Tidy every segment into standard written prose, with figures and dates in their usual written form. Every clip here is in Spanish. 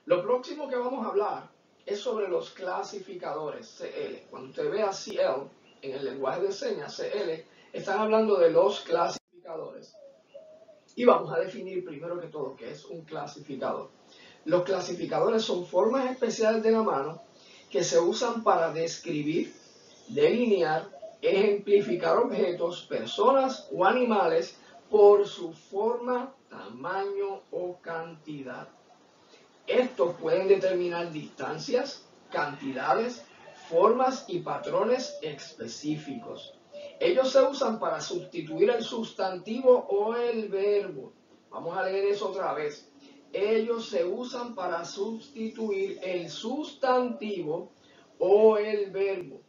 Lo próximo que vamos a hablar es sobre los clasificadores CL. Cuando usted vea CL en el lenguaje de señas CL, están hablando de los clasificadores. Y vamos a definir primero que todo qué es un clasificador. Los clasificadores son formas especiales de la mano que se usan para describir, delinear, ejemplificar objetos, personas o animales por su forma, tamaño o cantidad. Estos pueden determinar distancias, cantidades, formas y patrones específicos. Ellos se usan para sustituir el sustantivo o el verbo. Vamos a leer eso otra vez. Ellos se usan para sustituir el sustantivo o el verbo.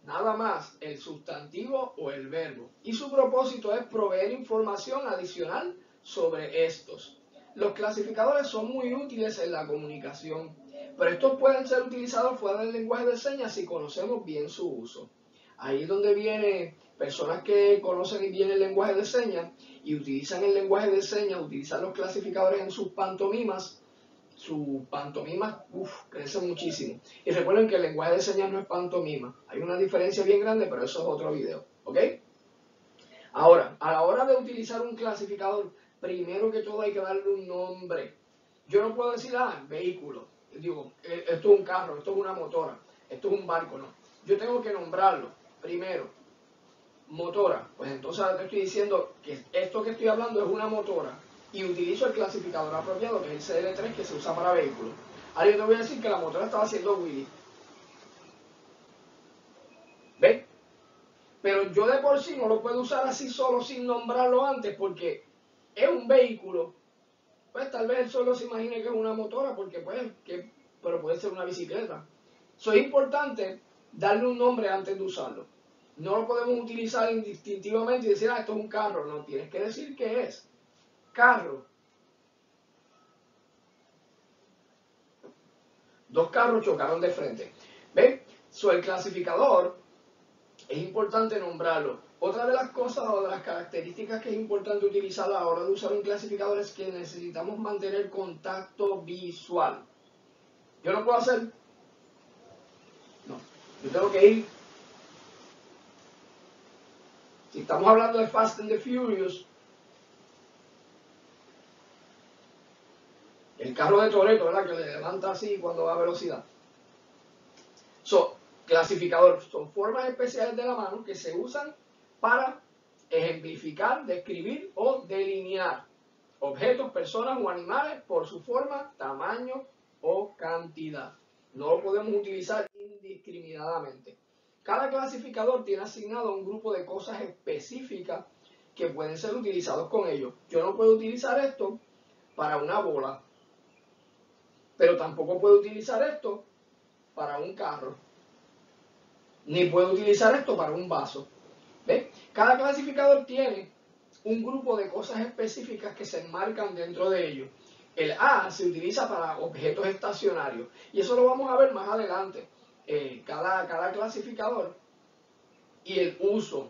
Nada más, el sustantivo o el verbo. Y su propósito es proveer información adicional sobre estos. Los clasificadores son muy útiles en la comunicación, pero estos pueden ser utilizados fuera del lenguaje de señas si conocemos bien su uso. Ahí es donde vienen personas que conocen bien el lenguaje de señas y utilizan el lenguaje de señas, utilizan los clasificadores en sus pantomimas. Sus pantomimas crecen muchísimo. Y recuerden que el lenguaje de señas no es pantomima. Hay una diferencia bien grande, pero eso es otro video. ¿Ok? Ahora, a la hora de utilizar un clasificador, primero que todo hay que darle un nombre. Yo no puedo decir, vehículo. Digo, esto es un carro, esto es una motora, esto es un barco, no. Yo tengo que nombrarlo. Primero, motora. Pues entonces te estoy diciendo que esto que estoy hablando es una motora y utilizo el clasificador apropiado, que es el CL3, que se usa para vehículos. Ahora yo te voy a decir que la motora estaba haciendo wheelie. ¿Ves? Pero yo de por sí no lo puedo usar así solo sin nombrarlo antes porque es un vehículo. Pues tal vez él solo se imagine que es una motora porque pero puede ser una bicicleta. Eso es importante darle un nombre antes de usarlo. No lo podemos utilizar indistintivamente y decir, esto es un carro. No, tienes que decir qué es. Carro. Dos carros chocaron de frente. ¿Ven? El clasificador es importante nombrarlo. Otra de las cosas o de las características que es importante utilizar a la hora de usar un clasificador es que necesitamos mantener contacto visual. Yo no puedo hacer... No, yo tengo que ir... Si estamos hablando de Fast and the Furious, el carro de Toretto, ¿verdad? Que le levanta así cuando va a velocidad. Clasificador son formas especiales de la mano que se usan para ejemplificar, describir o delinear objetos, personas o animales por su forma, tamaño o cantidad. No lo podemos utilizar indiscriminadamente. Cada clasificador tiene asignado un grupo de cosas específicas que pueden ser utilizados con ellos. Yo no puedo utilizar esto para una bola, pero tampoco puedo utilizar esto para un carro. Ni puedo utilizar esto para un vaso. ¿Ves? Cada clasificador tiene un grupo de cosas específicas que se enmarcan dentro de ellos. El A se utiliza para objetos estacionarios. Y eso lo vamos a ver más adelante. Cada clasificador y el uso.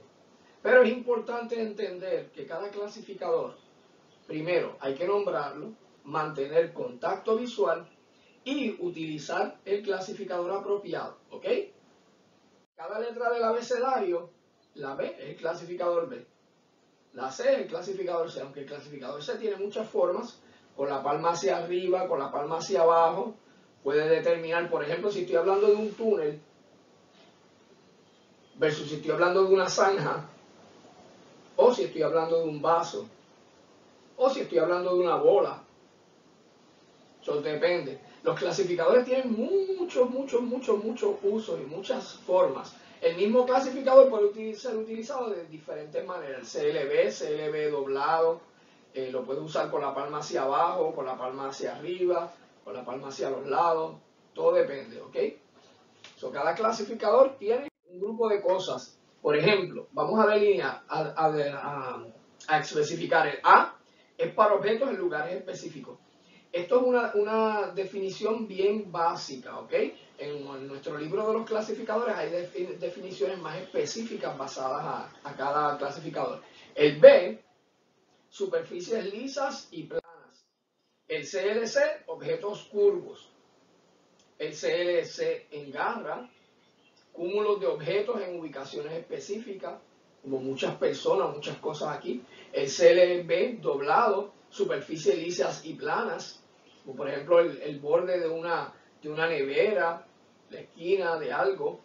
Pero es importante entender que cada clasificador, primero, hay que nombrarlo, mantener contacto visual y utilizar el clasificador apropiado. ¿Ok? Cada letra del abecedario, la B es el clasificador B. La C es el clasificador C, aunque el clasificador C tiene muchas formas, con la palma hacia arriba, con la palma hacia abajo. Puede determinar, por ejemplo, si estoy hablando de un túnel versus si estoy hablando de una zanja, o si estoy hablando de un vaso, o si estoy hablando de una bola. Eso depende. Los clasificadores tienen muchos usos y muchas formas. El mismo clasificador puede ser utilizado de diferentes maneras. El CLB doblado, lo puede usar con la palma hacia abajo, con la palma hacia arriba, con la palma hacia los lados. Todo depende, ¿ok? Cada clasificador tiene un grupo de cosas. Por ejemplo, vamos a delinear, a especificar. El A es para objetos en lugares específicos. Esto es una definición bien básica, ¿ok? En nuestro libro de los clasificadores hay definiciones más específicas basadas a cada clasificador. El B, superficies lisas y planas. El CLC, objetos curvos. El CLC engarra, cúmulos de objetos en ubicaciones específicas, como muchas personas, muchas cosas aquí. El CLB, doblado, superficies lisas y planas, como por ejemplo el borde de una nevera, la esquina de algo.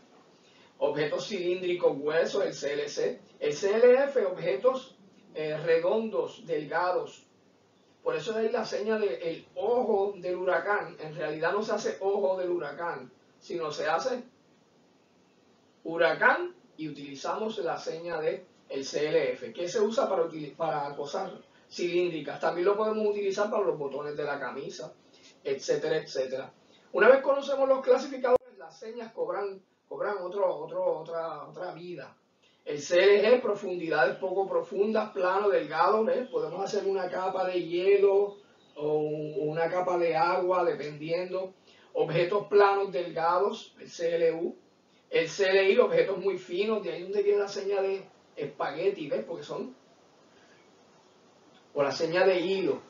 Objetos cilíndricos huesos, el CLC. El CLF, objetos redondos, delgados. Por eso es ahí la seña del ojo del huracán. En realidad no se hace ojo del huracán, sino se hace huracán y utilizamos la seña de el CLF, que se usa para cosas cilíndricas. También lo podemos utilizar para los botones de la camisa, etcétera, etcétera. Una vez conocemos los clasificadores, las señas cobran otra vida. El CLG, profundidades poco profundas, plano, delgado, ¿ves? Podemos hacer una capa de hielo o una capa de agua, dependiendo. Objetos planos, delgados, el CLU. El CLI, objetos muy finos, de ahí donde viene la seña de espagueti, ¿ves? Porque son, o la seña de hilo.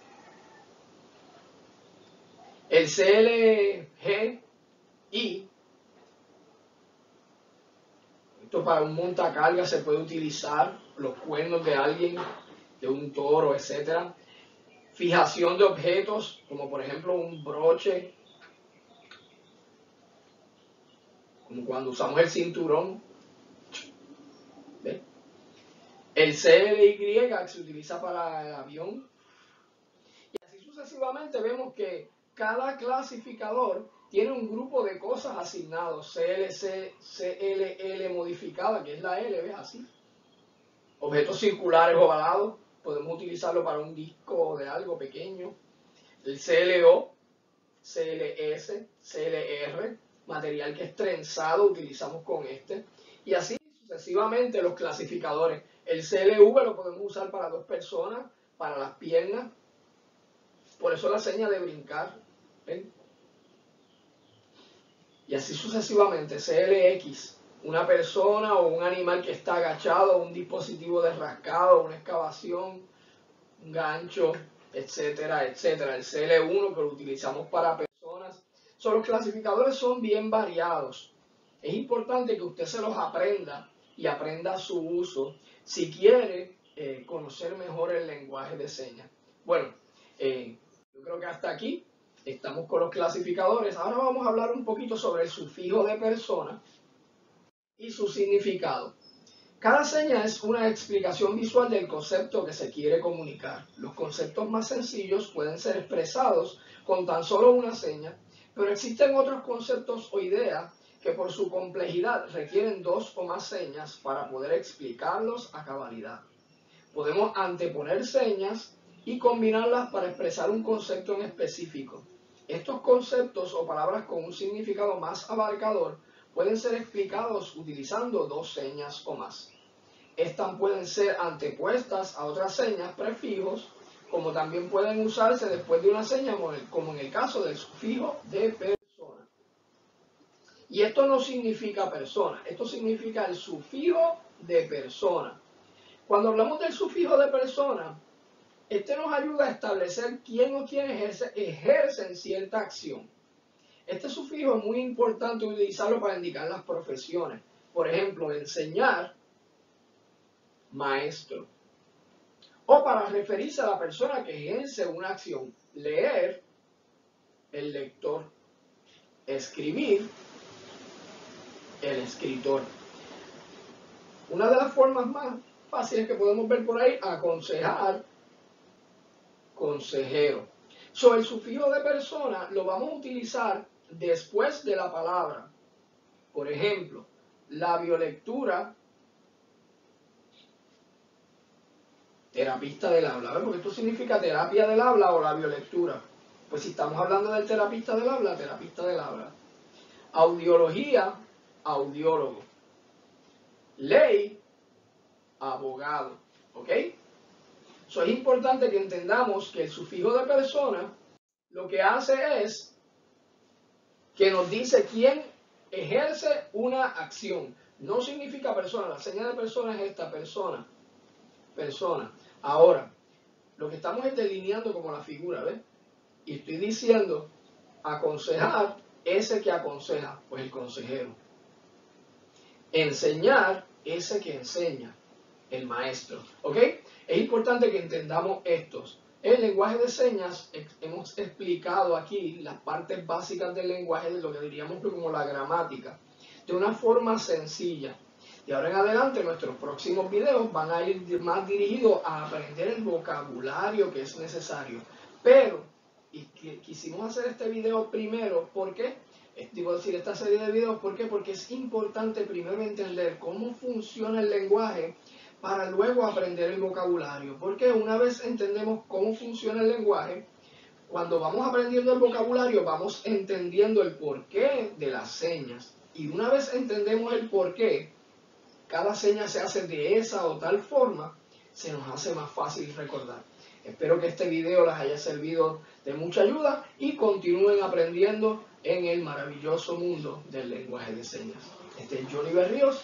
El CLGI, esto para un montacarga se puede utilizar, los cuernos de alguien, de un toro, etc. Fijación de objetos, como por ejemplo un broche, como cuando usamos el cinturón. ¿Ves? El CLY, que se utiliza para el avión. Y así sucesivamente vemos que cada clasificador tiene un grupo de cosas asignados. CLC, CLL modificada, que es la L, ¿ves? Así. Objetos circulares ovalados, podemos utilizarlo para un disco de algo pequeño. El CLO, CLS, CLR, material que es trenzado, utilizamos con este. Y así sucesivamente los clasificadores. El CLV lo podemos usar para 2 personas, para las piernas. Por eso la seña de brincar. ¿Ven? Y así sucesivamente. CLX, una persona o un animal que está agachado, un dispositivo de rascado, una excavación, un gancho, etcétera, etcétera. El CL1, que lo utilizamos para personas. Los clasificadores son bien variados. Es importante que usted se los aprenda y aprenda su uso si quiere conocer mejor el lenguaje de señas. Bueno, yo creo que hasta aquí estamos con los clasificadores. Ahora vamos a hablar un poquito sobre el sufijo de persona y su significado. Cada seña es una explicación visual del concepto que se quiere comunicar. Los conceptos más sencillos pueden ser expresados con tan solo una seña, pero existen otros conceptos o ideas que por su complejidad requieren 2 o más señas para poder explicarlos a cabalidad. Podemos anteponer señas y combinarlas para expresar un concepto en específico. Estos conceptos o palabras con un significado más abarcador pueden ser explicados utilizando 2 señas o más. Estas pueden ser antepuestas a otras señas, prefijos, como también pueden usarse después de una seña, como en el caso del sufijo de persona. Y esto no significa persona, esto significa el sufijo de persona. Cuando hablamos del sufijo de persona, este nos ayuda a establecer quién o quiénes ejercen cierta acción. Este sufijo es muy importante utilizarlo para indicar las profesiones. Por ejemplo, enseñar, maestro. O para referirse a la persona que ejerce una acción. Leer, el lector. Escribir, el escritor. Una de las formas más fáciles que podemos ver por ahí, aconsejar, consejero. El sufijo de persona lo vamos a utilizar después de la palabra. Por ejemplo, labiolectura, terapista del habla. ¿Ves? Porque esto significa terapia del habla o labiolectura. Pues si estamos hablando del terapista del habla, terapista del habla. Audiología, audiólogo. Ley, abogado. ¿Ok? Es importante que entendamos que el sufijo de persona lo que hace es que nos dice quién ejerce una acción. No significa persona. La señal de persona es esta, persona. Persona. Ahora, lo que estamos es delineando como la figura, ¿ves? Y estoy diciendo aconsejar, ese que aconseja, pues el consejero. Enseñar, ese que enseña, el maestro. ¿Ok? Es importante que entendamos estos. En el lenguaje de señas hemos explicado aquí las partes básicas del lenguaje, de lo que diríamos como la gramática, de una forma sencilla. De ahora en adelante nuestros próximos videos van a ir más dirigidos a aprender el vocabulario que es necesario. Pero, y quisimos hacer este video primero, ¿por qué? Digo decir, esta serie de videos, ¿por qué? Porque es importante primero entender cómo funciona el lenguaje para luego aprender el vocabulario. Porque una vez entendemos cómo funciona el lenguaje, cuando vamos aprendiendo el vocabulario, vamos entendiendo el porqué de las señas. Y una vez entendemos el porqué, cada seña se hace de esa o tal forma, se nos hace más fácil recordar. Espero que este video les haya servido de mucha ayuda y continúen aprendiendo en el maravilloso mundo del lenguaje de señas. Este es Johnny Berríos